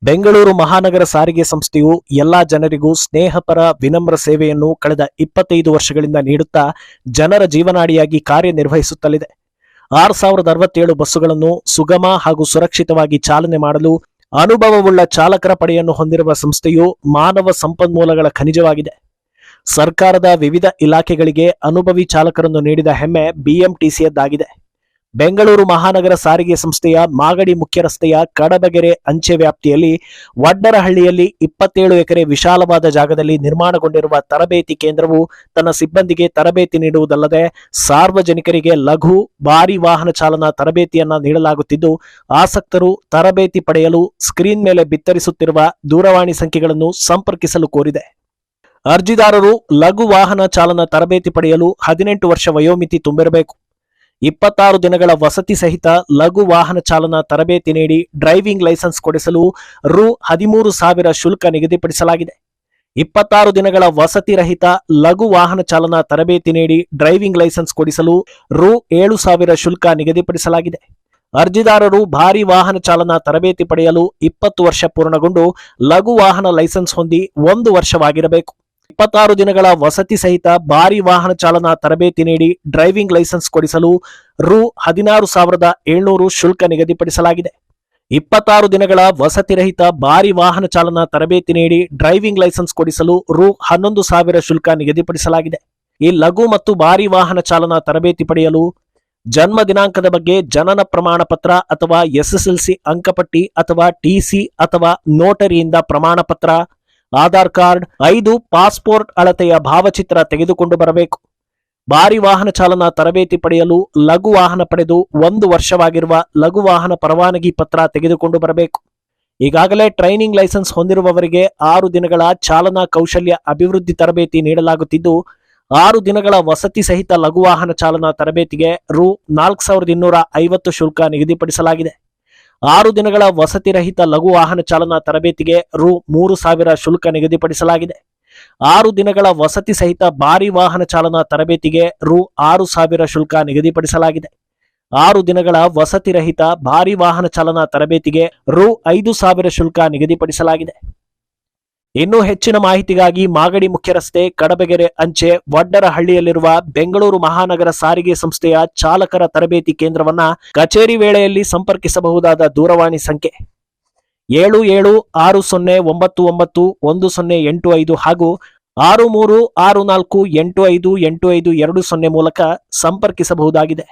ಬೆಂಗಳೂರು ಮಹಾನಗರ ಸಾರಿಗೆ ಸಂಸ್ಥೆಯು ಎಲ್ಲಾ ಜನರಿಗೂ ಸ್ನೇಹಪರ ವಿನಮ್ರ ಸೇವೆಯನ್ನು ಕಳೆದ 25 ವರ್ಷಗಳಿಂದ ನೀಡುತ್ತಾ ಜನರ ಜೀವನಾಡಿಯಾಗಿ ಕಾರ್ಯನಿರ್ವಹಿಸುತ್ತಲಿದೆ. 6067 ಬಸ್ಸುಗಳನ್ನು ಸುಗಮ ಹಾಗೂ ಸುರಕ್ಷಿತವಾಗಿ ಚಾಲನೆ ಮಾಡಲು ಅನುಭವವುಳ್ಳ ಚಾಲಕರ ಪಡೆಯನ್ನು ಹೊಂದಿರುವ ಸಂಸ್ಥೆಯು ಮಾನವ ಸಂಪನ್ಮೂಲಗಳ ಖನಿಜವಾಗಿದೆ. ಸರ್ಕಾರದ ವಿವಿಧ ಇಲಾಖೆಗಳಿಗೆ ಅನುಭವಿ ಚಾಲಕರನ್ನು ನೀಡಿದ ಹೆಮ್ಮೆ ಬಿಎಂಟಿಸಿಯದ್ದಾಗಿದೆ. ಬೆಂಗಳೂರು ಮಹಾನಗರ ಸಾರಿಗೆ ಸಂಸ್ಥೆಯ ಮಾಗಡಿ ಮುಖ್ಯ ರಸ್ತೆಯ ಕಡಬಗೆರೆ ಅಂಚೆ ವ್ಯಾಪ್ತಿಯಲ್ಲಿ ವಡ್ಡರಹಳ್ಳಿಯಲ್ಲಿ 27 ಎಕರೆ ವಿಶಾಲವಾದ ಜಾಗದಲ್ಲಿ ನಿರ್ಮಾಣಗೊಂಡಿರುವ ತರಬೇತಿ ಕೇಂದ್ರವು ತನ್ನ ಸಿಬ್ಬಂದಿಗೆ ತರಬೇತಿ ನೀಡುವುದಲ್ಲದೆ ಸಾರ್ವಜನಿಕರಿಗೆ ಲಘು ಭಾರಿ ವಾಹನ ಚಾಲನಾ ತರಬೇತಿಯನ್ನ ನೀಡಲಾಗುತ್ತಿದ್ದು, ಆಸಕ್ತರು ತರಬೇತಿ ಪಡೆಯಲು ಸ್ಕ್ರೀನ್ ಮೇಲೆ ಬಿತ್ತರಿಸುತ್ತಿರುವ ದೂರವಾಣಿ ಸಂಖ್ಯೆಗಳನ್ನು ಸಂಪರ್ಕಿಸಲು ಕೋರಿದೆ. ಅರ್ಜಿದಾರರು ಲಘು ವಾಹನ ಚಾಲನಾ ತರಬೇತಿ ಪಡೆಯಲು 18 ವರ್ಷ ವಯೋಮಿತಿ ತುಂಬಿರಬೇಕು. 26 ದಿನಗಳ ವಸತಿ ಸಹಿತ ಲಘು ವಾಹನ ಚಾಲನಾ ತರಬೇತಿ ನೀಡಿ ಡ್ರೈವಿಂಗ್ ಲೈಸೆನ್ಸ್ ಕೊಡಿಸಲು ರು 13,000 ಶುಲ್ಕ ನಿಗದಿಪಡಿಸಲಾಗಿದೆ. 26 ದಿನಗಳ ವಸತಿ ರಹಿತ ಲಘು ವಾಹನ ಚಾಲನಾ ತರಬೇತಿ ನೀಡಿ ಡ್ರೈವಿಂಗ್ ಲೈಸೆನ್ಸ್ ಕೊಡಿಸಲು ರು 7,000 ಶುಲ್ಕ ನಿಗದಿಪಡಿಸಲಾಗಿದೆ. ಅರ್ಜಿದಾರರು ಭಾರಿ ವಾಹನ ಚಾಲನಾ ತರಬೇತಿ ಪಡೆಯಲು 20 ವರ್ಷ ಪೂರ್ಣಗೊಂಡು ಲಘು ವಾಹನ ಲೈಸೆನ್ಸ್ ಹೊಂದಿ 1 ವರ್ಷವಾಗಿರಬೇಕು. 26 ದಿನಗಳ ವಸತಿ ಸಹಿತ ಭಾರಿ ವಾಹನ ಚಾಲನಾ ತರಬೇತಿ ನೀಡಿ ಡ್ರೈವಿಂಗ್ ಲೈಸೆನ್ಸ್ ಕೊಡಿಸಲು ರು 16,700 ಶುಲ್ಕ ನಿಗದಿಪಡಿಸಲಾಗಿದೆ. 26 ದಿನಗಳ ವಸತಿ ರಹಿತ ಭಾರಿ ವಾಹನ ಚಾಲನಾ ತರಬೇತಿ ನೀಡಿ ಡ್ರೈವಿಂಗ್ ಲೈಸೆನ್ಸ್ ಕೊಡಿಸಲು ರು 11,000 ಶುಲ್ಕ ನಿಗದಿಪಡಿಸಲಾಗಿದೆ. ಈ ಲಘು ಮತ್ತು ಭಾರಿ ವಾಹನ ಚಾಲನಾ ತರಬೇತಿ ಪಡೆಯಲು ಜನ್ಮ ದಿನಾಂಕದ ಬಗ್ಗೆ ಜನನ ಪ್ರಮಾಣ ಪತ್ರ ಅಥವಾ ಎಸ್ಎಸ್ಎಲ್ಸಿ ಅಂಕಪಟ್ಟಿ ಅಥವಾ ಟಿಸಿ ಅಥವಾ ನೋಟರಿಯಿಂದ ಪ್ರಮಾಣ ಪತ್ರ, ಆಧಾರ್ ಕಾರ್ಡ್, 5 ಪಾಸ್ಪೋರ್ಟ್ ಅಳತೆಯ ಭಾವಚಿತ್ರ ತೆಗೆದುಕೊಂಡು ಬರಬೇಕು. ಭಾರಿ ವಾಹನ ಚಾಲನಾ ತರಬೇತಿ ಪಡೆಯಲು ಲಘು ವಾಹನ ಪಡೆದು 1 ವರ್ಷವಾಗಿರುವ ಲಘು ವಾಹನ ಪರವಾನಗಿ ಪತ್ರ ತೆಗೆದುಕೊಂಡು ಬರಬೇಕು. ಈಗಾಗಲೇ ಟ್ರೈನಿಂಗ್ ಲೈಸೆನ್ಸ್ ಹೊಂದಿರುವವರಿಗೆ 6 ದಿನಗಳ ಚಾಲನಾ ಕೌಶಲ್ಯ ಅಭಿವೃದ್ಧಿ ತರಬೇತಿ ನೀಡಲಾಗುತ್ತಿದ್ದು, 6 ದಿನಗಳ ವಸತಿ ಸಹಿತ ಲಘು ವಾಹನ ಚಾಲನಾ ತರಬೇತಿಗೆ ರು 4,250 ಶುಲ್ಕ ನಿಗದಿಪಡಿಸಲಾಗಿದೆ. 6 ದಿನಗಳ ವಸತಿ ರಹಿತ ಲಘು ವಾಹನ ಚಾಲನಾ ತರಬೇತಿಗೆ ರು 3,000 ಶುಲ್ಕ ನಿಗದಿಪಡಿಸಲಾಗಿದೆ. 6 ದಿನಗಳ ವಸತಿ ಸಹಿತ ಭಾರಿ ವಾಹನ ಚಾಲನಾ ತರಬೇತಿಗೆ ರು 6,000 ಶುಲ್ಕ ನಿಗದಿಪಡಿಸಲಾಗಿದೆ. 6 ದಿನಗಳ ವಸತಿ ರಹಿತ ಭಾರಿ ವಾಹನ ಚಾಲನಾ ತರಬೇತಿಗೆ ರು 5,000 ಶುಲ್ಕ ನಿಗದಿಪಡಿಸಲಾಗಿದೆ. ಇನ್ನೂ ಹೆಚ್ಚಿನ ಮಾಹಿತಿಗಾಗಿ ಮಾಗಡಿ ಮುಖ್ಯ ರಸ್ತೆ ಕಡಬಗೆರೆ ಅಂಚೆ ವಡ್ಡರಹಳ್ಳಿಯಲ್ಲಿರುವ ಬೆಂಗಳೂರು ಮಹಾನಗರ ಸಾರಿಗೆ ಸಂಸ್ಥೆಯ ಚಾಲಕರ ತರಬೇತಿ ಕೇಂದ್ರವನ್ನ ಕಚೇರಿ ವೇಳೆಯಲ್ಲಿ ಸಂಪರ್ಕಿಸಬಹುದಾದ ದೂರವಾಣಿ ಸಂಖ್ಯೆ 7760991085 ಹಾಗೂ 6364858520 ಮೂಲಕ ಸಂಪರ್ಕಿಸಬಹುದಾಗಿದೆ.